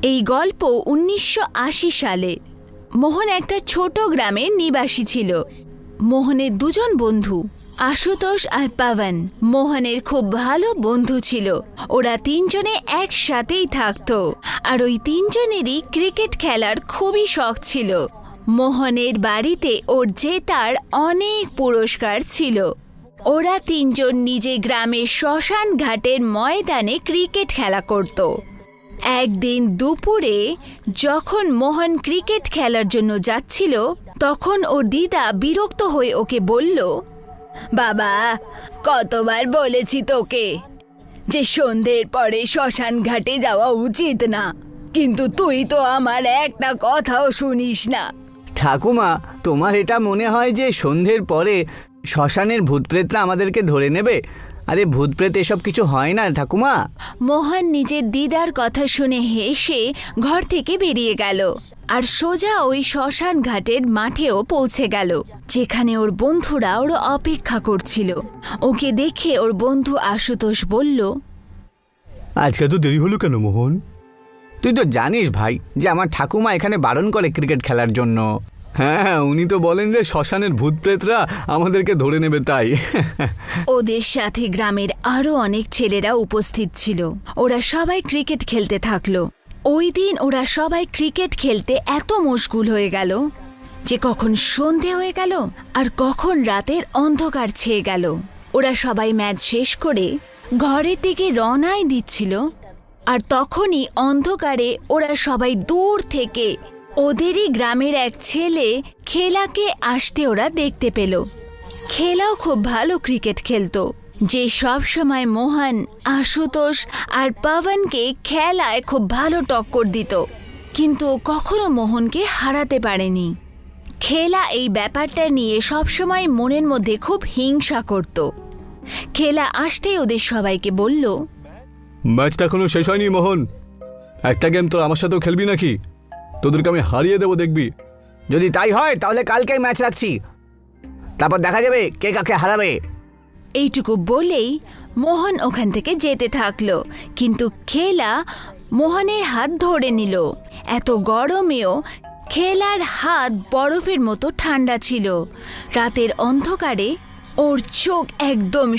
এই গল্প ১৯৮০ সালে। মোহন একটা ছোট গ্রামের নিবাসী ছিল। মোহনের দুজন বন্ধু, আশুতোষ আর পাবন, মোহনের খুব ভালো বন্ধু ছিল। ওরা তিনজনে একসাথেই থাকতো, আর ওই তিনজনেরই ক্রিকেট খেলার খুবই শখ ছিল। মোহনের বাড়িতে ওর জেতার অনেক পুরস্কার ছিল। ওরা তিনজন নিজে গ্রামের শ্মশান ঘাটের ময়দানে ক্রিকেট খেলা করত। একদিন দুপুরে যখন মোহন ক্রিকেট খেলার জন্য যাচ্ছিল, তখন ওর দিদা বিরক্ত হয়ে ওকে বলল, বাবা, কতবার বলেছি তোকে যে সন্ধ্যের পরে শ্মশান ঘাটে যাওয়া উচিত না, কিন্তু তুই তো আমার একটা কথাও শুনিস না। ঠাকুমা, তোমার এটা মনে হয় যে সন্ধ্যের পরে শ্মশানের ভূতপ্রেতরা আমাদেরকে ধরে নেবে? আরে ভূতপ্রেত এসব কিছু হয় না ঠাকুমা। মোহন নিজের দিদার কথা শুনে হেসে ঘর থেকে বেরিয়ে গেল আর সোজা ওই শ্মশান ঘাটের মাঠেও পৌঁছে গেল, যেখানে ওর বন্ধুরা ওর অপেক্ষা করছিল। ওকে দেখে ওর বন্ধু আশুতোষ বলল, আজকে তো দেরি হলো কেন মোহন? তুই তো জানিস ভাই যে আমার ঠাকুমা এখানে বারণ করে ক্রিকেট খেলার জন্য। হ্যাঁ, উনি তো বলেন যে শ্মশানের ভূতপ্রেতরা আমাদেরকে ধরে নেবে, তাই। ওদের সাথে গ্রামের আরো অনেক ছেলেরা উপস্থিত ছিল। ওরা সবাই ক্রিকেট খেলতে থাকলো। ওই দিন ওরা সবাই ক্রিকেট খেলতে এত মশগুল হয়ে গেল যে কখন সন্ধে হয়ে গেল আর কখন রাতের অন্ধকার ছেয়ে গেল। ওরা সবাই ম্যাচ শেষ করে ঘরের দিকে রওনাই দিচ্ছিল, আর তখনই অন্ধকারে ওরা সবাই দূর থেকে ওদেরই গ্রামের এক ছেলে খেলাকে আসতে ওরা দেখতে পেল। খেলাও খুব ভালো ক্রিকেট খেলতো, যে সব সময় মোহন, আশুতোষ আর পাবনকে খেলায় খুব ভালো টক্কর দিত, কিন্তু কখনো মোহনকে হারাতে পারেনি। খেলা এই ব্যাপারটা নিয়ে সবসময় মনের মধ্যে খুব হিংসা করত। খেলা আসতেই ওদের সবাইকে বলল, ম্যাচটা এখনো শেষ হয়নি মোহন, একটা গেম তোর আমার সাথেও খেলবি নাকি? তোদেরকে আমি হারিয়ে দেবো, দেখবি। যদি তাই হয় তাহলে কালকেই ম্যাচ রাখছি, তারপর দেখা যাবে কে কাকে হারাবে। এইটুকু বলেই মোহন ওখান থেকে যেতে থাকলো, কিন্তু খেলা মোহনের হাত ধরে নিল। এত গরমেও খেলার হাত বরফের মতো ঠান্ডা ছিল। রাতের অন্ধকারে ওর চোখ একদম